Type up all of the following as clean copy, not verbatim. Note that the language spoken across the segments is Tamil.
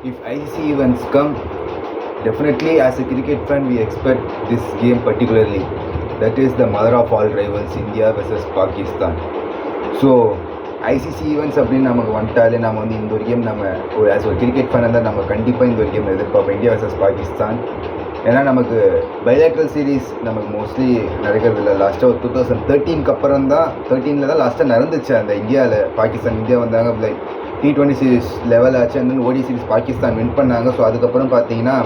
If ICC events come, definitely as a cricket fan we expect this game particularly. That is the mother of all rivals, India versus Pakistan. So ICC events அப்படின்னு நமக்கு வந்துட்டாலே நம்ம வந்து இந்த ஒரு கேம் நம்ம ஒரு ஆஸ் ஒரு கிரிக்கெட் ஃபேனாக இருந்தால் நம்ம கண்டிப்பாக இந்த ஒரு கேம் எதிர்பார்ப்போம், இந்தியா வர்சஸ் பாகிஸ்தான். ஏன்னா நமக்கு பைலேட்ரல் சீரீஸ் நமக்கு மோஸ்ட்லி நடக்கிறது இல்லை. லாஸ்ட்டாக ஒரு 2013 அப்புறம் தான் 13 தான் லாஸ்ட்டாக நடந்துச்சு அந்த இந்தியாவில் இந்தியா வந்தாங்க. லைக் T20 சீரீஸ் லெவல் ஆச்சு, and then ODI series Pakistan win பண்ணாங்க. ஸோ அதுக்கப்புறம் பார்த்தீங்கன்னா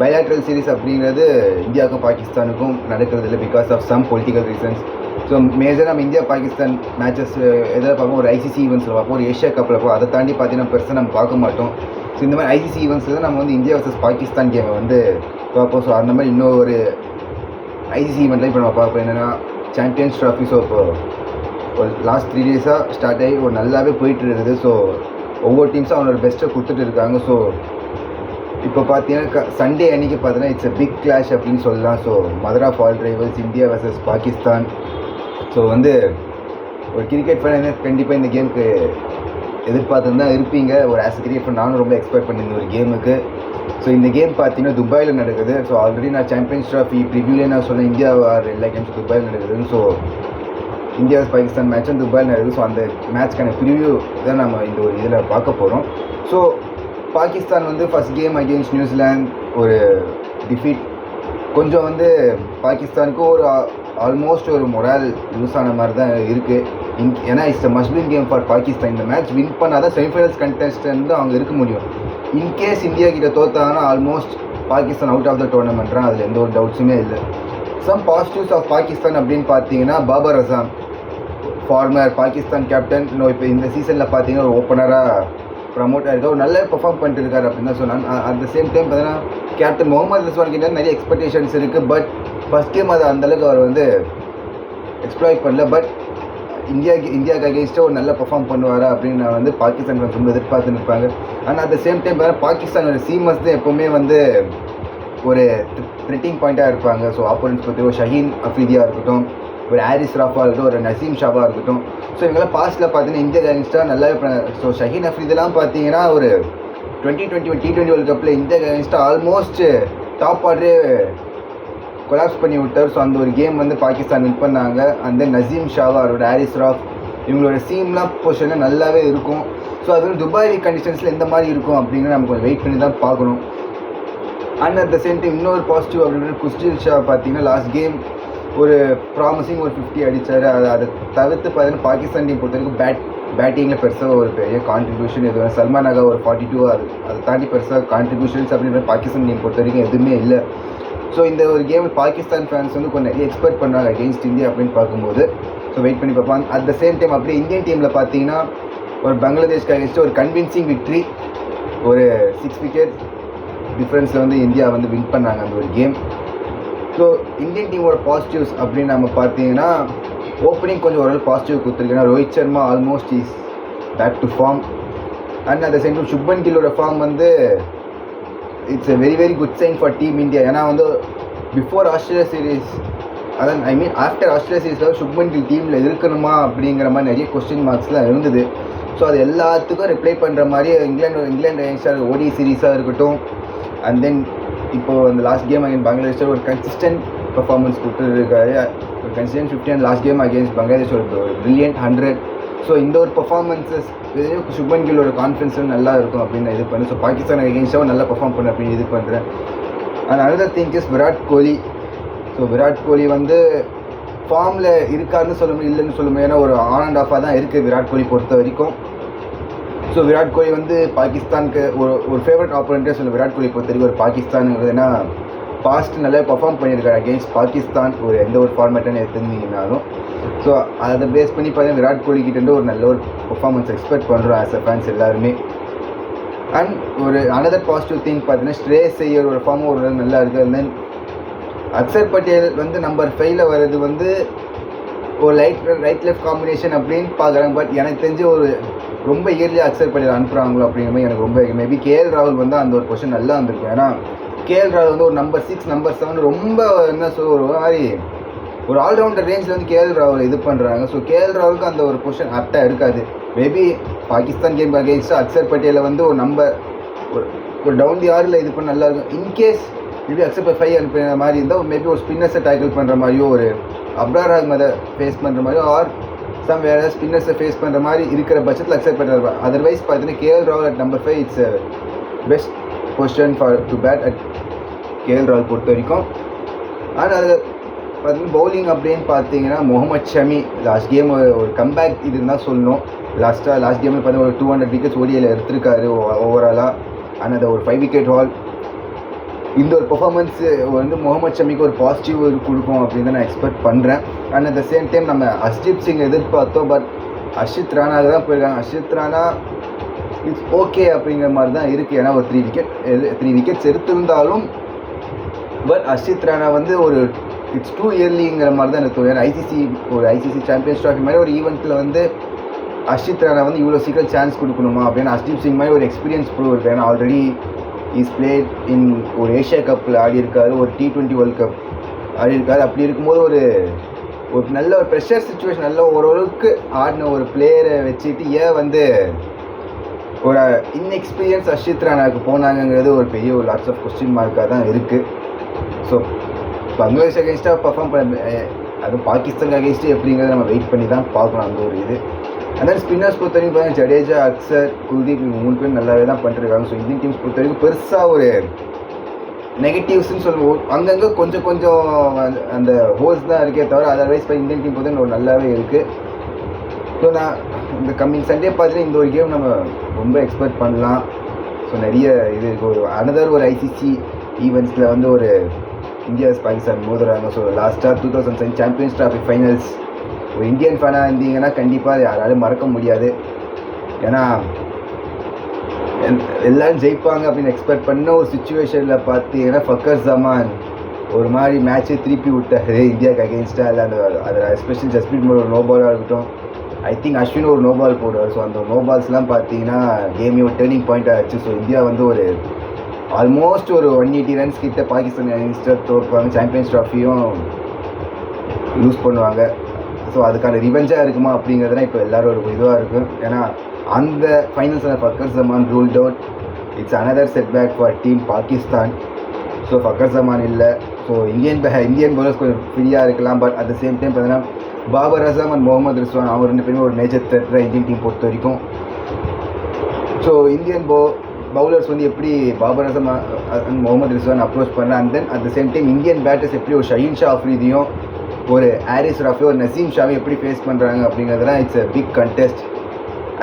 பைலேட்ரல் சீரீஸ் அப்படிங்கிறது இந்தியாவுக்கும் பாகிஸ்தானுக்கும் நடக்கிறது இல்லை because of some political reasons. So மேஜராக நம்ம இந்தியா பாகிஸ்தான் மேட்சஸ் எதாவது பார்ப்போம், ஒரு ஐசிசி ஈவெண்ட்ஸில் பார்ப்போம், ஒரு ஏஷியா கப்பில் பார்ப்போம். அதை தாண்டி பார்த்தீங்கன்னா பெருசாக நம்ம பார்க்க மாட்டோம். ஸோ இந்த மாதிரி ஐசிசி ஈவெண்ட்ஸில் தான் நம்ம வந்து இந்தியா வர்சஸ் பாகிஸ்தான் கேமை வந்து பார்ப்போம். ஸோ அந்த மாதிரி இன்னும் ஒரு ஐசிசி ஈவெண்ட்டில் இப்போ நம்ம பார்ப்போம் என்னென்னா சாம்பியன்ஸ் ட்ராஃபி. ஸோ இப்போ ஒரு லாஸ்ட் 3 டேஸாக ஸ்டார்ட் ஆகி ஒரு நல்லாவே போயிட்டு இருக்குது. ஸோ ஒவ்வொரு டீம்ஸும் அவனோட பெஸ்ட்டை கொடுத்துட்டு இருக்காங்க. ஸோ இப்போ பார்த்தீங்கன்னா சண்டே அன்றைக்கி பார்த்தீங்கன்னா இட்ஸ் எ பிக் கிளாஷ் அப்படின்னு சொல்லலாம். So mother of all rivals, India versus Pakistan. So வந்து ஒரு கிரிக்கெட் ஃபேன் கண்டிப்பாக இந்த கேமுக்கு எதிர்பார்த்து தான் இருப்பீங்க. ஒரு ஆஸ் கிரிக்கெட் ஃபேன் நானும் ரொம்ப எக்ஸ்பெக்ட் பண்ணியிருந்தேன் ஒரு கேமுக்கு. ஸோ இந்த கேம் பார்த்தீங்கன்னா துபாயில் நடக்குது. ஸோ ஆல்ரெடி நான் சாம்பியன்ஸ் ட்ராஃபி ப்ரிவியூலே நான் சொன்னேன் இந்தியா எல்லா கேம்ஸ் துபாயில் நடக்குதுன்னு. ஸோ இந்தியா பாகிஸ்தான் மேட்சும் துபாயில் நடக்குது. ஸோ அந்த மேட்ச்க்கான ப்ரிவியூ தான் நம்ம இந்த ஒரு இதில் பார்க்க போகிறோம். ஸோ பாகிஸ்தான் வந்து ஃபஸ்ட் கேம் அகெயின்ஸ்ட் நியூசிலாந்து ஒரு டிஃபீட். கொஞ்சம் வந்து பாகிஸ்தானுக்கு ஒரு ஆல்மோஸ்ட் ஒரு மொரால் யூஸ் ஆன மாதிரி தான் இருக்குது. ஏன்னா it's a must win game for Pakistan. இந்த மேட்ச் வின் பண்ணால் தான் செமிஃபைனல்ஸ் கண்டெஸ்டன்ட் அவங்க இருக்க முடியும். இன்கேஸ் இந்தியா கிட்ட தோத்தாங்கன்னா almost Pakistan out of the டோர்னமெண்ட்றான், அதில் எந்த ஒரு டவுட்ஸுமே இல்லை. சம் பாசிட்டிவ்ஸ் ஆஃப் பாகிஸ்தான் அப்படின்னு பார்த்தீங்கன்னா பாபர் அசாம், ஃபார்மர் பாகிஸ்தான் கேப்டன், இன்னும் இப்போ இந்த சீசனில் பார்த்தீங்கன்னா ஒரு ஓப்பனராக ப்ரமோட் ஆகிருக்கார், ஒரு நல்ல பெர்ஃபார்ம் பண்ணிட்டு இருக்காரு அப்படின்னு தான் சொன்னாங்க. அட் த சேம் டைம் பார்த்தீங்கன்னா கேப்டன் முகமது ரிஸ்வான் கிட்ட நிறைய எக்ஸ்பெக்டேஷன்ஸ் இருக்குது. பட் ஃபஸ்ட் கேம் அது அந்தளவுக்கு அவர் வந்து எக்ஸ்ப்ளாய்ட் பண்ணல. பட் இந்தியாவுக்கு அகேன்ஸ்டாக ஒரு நல்ல பெர்ஃபார்ம் பண்ணுவார் அப்படின்னு நான் வந்து பாகிஸ்தான் ரொம்ப எதிர்பார்த்து நிற்பாங்க. ஆனால் அட் த சேம் டைம் பார்த்தீங்கன்னா பாகிஸ்தானோட சீமஸ் தான் எப்போவுமே வந்து ஒரு த்ரெட்டிங் பாயிண்ட்டாக இருப்பாங்க. ஸோ ஆப்போனன்ட்ஸ் பற்றி ஒரு ஷஹீன் அஃப்ரிதியாக இருக்கட்டும், ஒரு ஹாரிஸ் ராஃபா இருக்கட்டும், ஒரு நசீம் ஷாபா இருக்கட்டும். ஸோ இவங்கெல்லாம் பாஸ்ட்டில் பார்த்தீங்கன்னா இந்தியா அகேன்ஸ்டாக நல்லாவே பண்ணாங்க. ஸோ ஷஹீன் அஃப்ரிதெல்லாம் பார்த்தீங்கன்னா ஒரு 2021 T20 வேர்ல்டு கப்பில் இந்தியா அகேன்ஸ்டாக ஆல்மோஸ்ட் டாப் ஆர்டரே கொலாப்ஸ் பண்ணி விட்டார். ஸோ அந்த ஒரு கேம் வந்து பாகிஸ்தான் வின் பண்ணாங்க. அந்த நசீம் ஷாவா, அவரோட ஹாரிஸ் ராஃப், இவங்களோட சீம்லாம் பொசிஷனில் நல்லாவே இருக்கும். ஸோ அது வந்து துபாய் கண்டிஷன்ஸில் எந்த மாதிரி இருக்கும் அப்படின்னு நம்ம கொஞ்சம் வெயிட் பண்ணி தான் பார்க்கணும். And at the same time இன்னொரு பாசிட்டிவ் அப்படின்னு குஸ்டில் ஷா பார்த்தீங்கன்னா லாஸ்ட் கேம் ஒரு ப்ராமிசிங் ஒரு 50 அடித்தார். அதை தவிர்த்து பார்த்தீங்கன்னா பாகிஸ்தான் டீம் பொறுத்த வரைக்கும் பேட்டிங்கில் பெருசாக ஒரு பெரிய கான்ட்ரிபியூஷன் எதுவும், சல்மான் அகா ஒரு 42, அதை தாண்டி பெருசாக கான்ட்ரிபியூஷன்ஸ் அப்படின்ற பாகிஸ்தான் டீம் பொறுத்த வரைக்கும் எதுவுமே இல்லை. ஸோ இந்த ஒரு கேம் பாகிஸ்தான் ஃபேன்ஸ் வந்து கொஞ்சம் நிறைய எக்ஸ்பெக்ட் பண்ணுறாங்க அகெயின்ஸ்ட் இந்தியா அப்படின்னு பார்க்கும்போது. ஸோ வெயிட் பண்ணி பார்ப்பாங்க. அட் த சேம் டைம் அப்படியே இந்தியன் டீமில் பார்த்தீங்கன்னா ஒரு பங்களாதேஷ்க்கு அகேன்ஸ்ட் ஒரு கன்வின்சிங் விக்ட்ரி, ஒரு 6 விக்கெட் டிஃப்ரென்ஸில் வந்து இந்தியா வந்து வின் பண்ணாங்க அந்த ஒரு கேம். ஸோ இந்தியன் டீமோட பாசிட்டிவ்ஸ் அப்படின்னு நம்ம பார்த்தீங்கன்னா ஓப்பனிங் கொஞ்சம் ஓரளவு பாசிட்டிவ் கொடுத்துருக்கேன்னா Rohit Sharma almost is back to form. And at the same time Shubman கில்லோட ஃபார்ம் வந்து it's a very very good sign for team India. ஏன்னா வந்து பிஃபோர் ஆஸ்திரேலியா சீரீஸ், அதான் ஐ மீன் ஆஃப்டர் ஆஸ்திரேலியா சீரீஸில் சுப்மன் கில் டீமில் இருக்கணுமா அப்படிங்கிற மாதிரி நிறைய கொஸ்டின் மார்க்ஸ்லாம் இருந்தது. ஸோ அது எல்லாத்துக்கும் ரிப்ளை பண்ணுற மாதிரி இங்கிலாந்து அகேன்ஸ்டாக ஓடி சீரீஸாக இருக்கட்டும், அண்ட் தென் இப்போது அந்த லாஸ்ட் கேம் அகேன்ஸ்ட் பங்களாதேஷ் ஒரு கன்சிஸ்டன்ட் பர்ஃபார்மன்ஸ் கொடுத்துருக்காரு. ஒரு consistent 50 and last game against Bangladesh ஒரு பிரில்லியன்ட் 100. ஸோ இந்த ஒரு பர்ஃபார்மன்ஸஸ் சுப்மன் கில்லோட கான்ஃபிடன்ஸும் நல்லா இருக்கும் அப்படின்னு நான் இது பண்ணேன். ஸோ பாகிஸ்தான் அகேன்ஸ்டாகவும் நல்லா பர்ஃபார்ம் பண்ண அப்படின்னு இது பண்ணுறேன். And another thing is Virat Kohli. So Virat Kohli வந்து ஃபார்மில் இருக்காருன்னு சொல்ல முடியும், இல்லைன்னு சொல்ல முடியும். ஏன்னா ஒரு ஆன் அண்ட் ஆஃபாக தான் இருக்குது விராட் கோலி பொறுத்த வரைக்கும். ஸோ விராட் கோலி வந்து பாகிஸ்தானுக்கு ஒரு ஃபேவரட் ஆப்போனண்ட்டே சொல்ல விராட் கோலி பொறுத்த வரைக்கும் ஒரு பாகிஸ்தானுங்கிறது. ஏன்னா பாஸ்ட் நல்லா பர்ஃபார்ம் பண்ணியிருக்காரு அகெயின்ஸ்ட் பாகிஸ்தான் ஒரு எந்த ஒரு ஃபார்மேட்டானு எடுத்துருந்தீங்கன்னாலும். ஸோ அதை பேஸ் பண்ணி பார்த்தீங்கன்னா விராட் கோலி கிட்டேருந்து ஒரு நல்ல ஒரு பர்ஃபார்மன்ஸ் எக்ஸ்பெக்ட் பண்ணுறோம் ஆஸ் அ ஃபேன்ஸ் எல்லாருமே. அண்ட் ஒரு அனதர் பாசிட்டிவ் திங் பார்த்தீங்கன்னா ஸ்ரேயஸ் ஐயர் ஒரு ஃபார்மும் ஒரு நல்லா இருக்குது. அண்ட் தென் அக்சர் பட்டேல் வந்து நம்பர் 5ல் வர்றது வந்து ஒரு ரைட் லெஃப்ட் காம்பினேஷன் அப்படின்னு பார்க்குறாங்க. பட் எனக்கு தெரிஞ்சு ஒரு ரொம்ப இயர்லியாக அக்சர் பட்டேல் அனுப்புகிறாங்களோ அப்படிங்கிற மாதிரி எனக்கு ரொம்ப மேபி கேஎல் ராகுல் வந்து அந்த ஒரு பொசிஷன் நல்லா இருந்திருக்கும். ஏன்னா கேஎல் ராகுல் வந்து ஒரு நம்பர் 6 நம்பர் 7 ரொம்ப என்ன சொல்ல ஒரு மாதிரி ஒரு ஆல்ரவுண்டர் ரேஞ்சில் வந்து கேஎல் ராகுல் இது பண்ணுறாங்க. ஸோ கேஎல் ராகுலுக்கு அந்த ஒரு பொசிஷன் ஆப்டாக இருக்காது. மேபி பாகிஸ்தான் கேம் அகேன்ஸ்டாக அக்சர் பட்டேலை வந்து ஒரு நம்பர் ஒரு டவுன் தி ஆரில் இது பண்ண நல்லா இருக்கும். இன்கேஸ் மேபி அக்செப்ட் 5 அனுப்புகிற மாதிரி இருந்தால் மேபி ஒரு ஸ்பின்னர்ஸை டேக்கிள் பண்ணுற மாதிரியோ ஒரு அப்ரார் அஹ்மதை ஃபேஸ் பண்ணுற மாதிரியோ ஆர் சம் வேறு ஸ்பின்னர்ஸை ஃபேஸ் பண்ணுற மாதிரி இருக்கிற பட்சத்தில் அக்செப்ட் பண்ணுறாரு. அதர்வைஸ் பார்த்தீங்கன்னா கேஎல் ராகுல் at number 5 it's best position for to bat at KL ராகுல் பொறுத்த வரைக்கும். ஆனால் அது பார்த்தீங்கன்னா பவுலிங் அப்படின்னு பார்த்தீங்கன்னா முகமது ஷமி லாஸ்ட் கேம் ஒரு கம்பேக் இதுன்னு தான் சொல்லணும். லாஸ்ட் கேமில் பார்த்தீங்கன்னா ஒரு 200 விக்கெட்ஸ் ஓடியில் எடுத்திருக்காரு ஓவராலாக. ஆனால் அது ஒரு 5 விக்கெட் ஹால். இந்த ஒரு பெர்ஃபார்மன்ஸு வந்து முகமது ஷமிக்கு ஒரு பாசிட்டிவ் கொடுக்கும் அப்படின்னு தான் நான் எக்ஸ்பெக்ட் பண்ணுறேன். And at the same time நம்ம ஹர்ஷ்தீப் சிங் எதிர்பார்த்தோம், பட் ஹர்ஷித் ராணாவுக்கு தான் போயிருக்காங்க. ஹர்ஷித் ராணா இட்ஸ் ஓகே அப்படிங்கிற மாதிரி தான் இருக்குது. ஏன்னா ஒரு 3 விக்கெட்ஸ் எடுத்திருந்தாலும் பட் ஹர்ஷித் ராணா வந்து ஒரு இட்ஸ் டூ இயர்லிங்கிற மாதிரி தான் எனக்கு தோணும். ஏன்னா ஐசிசி சாம்பியன்ஸ் ட்ராஃபி மாதிரி ஒரு ஈவெண்ட்டில் வந்து ஹர்ஷித் ராணா வந்து இவ்வளோ சீக்கிரம் சான்ஸ் கொடுக்கணுமா அப்படின்னு ஹர்ஷ்தீப் சிங் மாதிரி ஒரு எக்ஸ்பீரியன்ஸ் ப்ரூவ் இருக்குது. ஏன்னா ஆல்ரெடி இஸ் பிளேட் இன் ஒரு ஏஷியா கப்பில் ஆடி இருக்காரு, ஒரு T20 வேர்ல்ட் கப் ஆடி இருக்காரு. அப்படி இருக்கும்போது ஒரு நல்ல ஒரு ப்ரெஷர் சுச்சுவேஷன் நல்ல ஓரளவுக்கு ஆடின ஒரு பிளேயரை வச்சுட்டு ஏன் வந்து ஒரு இன்எக்ஸ்பீரியன்ஸ் ஹர்ஷித் ராணாவுக்கு போனாங்கங்கிறது ஒரு பெரிய ஒரு லாட்ஸ் ஆஃப் கொஸ்டின் மார்க்காக தான் இருக்குது. ஸோ பங்களாதேஷ் அகேன்ஸ்டாக பர்ஃபார்ம் பண்ண அதுவும் பாகிஸ்தான் அகேன்ஸ்ட்டு எப்படிங்கிறத நம்ம வெயிட் பண்ணி தான் பார்க்கணும் அந்த ஒரு இது. அதனால் ஸ்பின்னர்ஸ் பொறுத்த வரைக்கும் பார்த்தீங்கன்னா ஜடேஜா, அக்சர், குல்தீப் இவங்க 3 பேர் நல்லாவே தான் பண்ணிருக்காங்க. ஸோ இந்தியன் டீம்ஸ் பொறுத்த வரைக்கும் பெருசாக ஒரு நெகட்டிவ்ஸ்ன்னு சொல்லுவோம். அங்கங்கே கொஞ்சம் அந்த ஹோல்ஸ் தான் இருக்கே தவிர அதர்வைஸ் இப்போ இந்தியன் டீம் பொறுத்த ஒரு நல்லாவே இருக்குது. ஸோ நான் இந்த கம்மிங் சண்டே பார்த்தீங்கன்னா இந்த ஒரு கேம் நம்ம ரொம்ப எக்ஸ்பெக்ட் பண்ணலாம். ஸோ நிறைய இது இருக்குது. ஒரு ஐசிசி ஈவெண்ட்ஸில் வந்து ஒரு இந்தியா பாகிஸ்தான் மோதுறாங்க. ஸோ லாஸ்ட்டாக 2007 சாம்பியன்ஸ் ட்ராஃபி ஃபைனல்ஸ் ஒரு இந்தியன் ஃபேனாக இருந்தீங்கன்னா கண்டிப்பாக யாராலும் மறக்க முடியாது. ஏன்னா எல்லோரும் ஜெயிப்பாங்க அப்படின்னு எக்ஸ்பெக்ட் பண்ண ஒரு சுச்சுவேஷனில் பார்த்தீங்கன்னா ஃபக்கர் ஜமான் ஒரு மாதிரி மேட்ச்சை திருப்பி விட்டார் இந்தியாவுக்கு அகேன்ஸ்டாக. இல்லை அதில் எஸ்பெஷலி ஜஸ்பிரீத் பும்ரா ஒரு நோ பாலாக இருக்கட்டும், ஐ திங்க் அஸ்வின் ஒரு நோ பால் போடுவார். ஸோ அந்த நோ பால்ஸ்லாம் பார்த்தீங்கன்னா கேமே ஒரு டேர்னிங் பாயிண்ட் ஆச்சு. ஸோ இந்தியா வந்து ஒரு ஆல்மோஸ்ட் ஒரு 180 ரன்ஸ் கிட்ட பாகிஸ்தான் அகேன்ஸ்டாக தோற்பாங்க, சாம்பியன்ஸ் ட்ராஃபியும் லூஸ் பண்ணுவாங்க. ஸோ அதுக்கான ரிவெஞ்சாக இருக்குமா அப்படிங்கிறதுலாம் இப்போ எல்லோரும் ஒரு இதுவாக இருக்கும். ஏன்னா அந்த ஃபைனல்ஸில் Fakhar Zaman ruled out. It's another setback for team Pakistan. So Fakhar Zaman இல்லை. ஸோ இந்தியன் பவுலர்ஸ் கொஞ்சம் ஃப்ரீயாக இருக்கலாம். But at the same time பார்த்தீங்கன்னா பாபர் அசாம் அண்ட் முகமது ரிஸ்வான் அவங்க 2 பேருமே ஒரு மேஜர் த்ரெட் இந்தியன் டீம் பொறுத்த வரைக்கும். ஸோ இந்தியன் பவுலர்ஸ் வந்து எப்படி பாபர் அசாம் அண்ட் முகமது ரிஸ்வான் அப்ரோச் பண்ணலாம், and then at the same time Indian batters எப்படி ஒரு ஷஹீன் ஷா அஃப்ரிதியும் ஒரு ஹாரிஸ் ராஃபி ஒரு நசீம் ஷாவை எப்படி ஃபேஸ் பண்ணுறாங்க அப்படிங்கிறதுலாம் it's a big contest.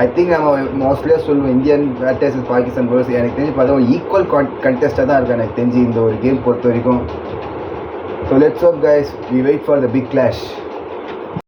I think நம்ம மோஸ்ட்லியாக சொல்லுவோம் இந்தியன் பேட்டர்ஸ் பாகிஸ்தான் பவுலர்ஸ் எனக்கு தெரிஞ்சு பார்த்தா ஒரு ஈக்குவல் கண்டெஸ்ட்டாக தான் இருக்குது எனக்கு தெரிஞ்சு இந்த ஒரு கேம் பொறுத்த வரைக்கும். So let's hope guys, we wait for the big clash.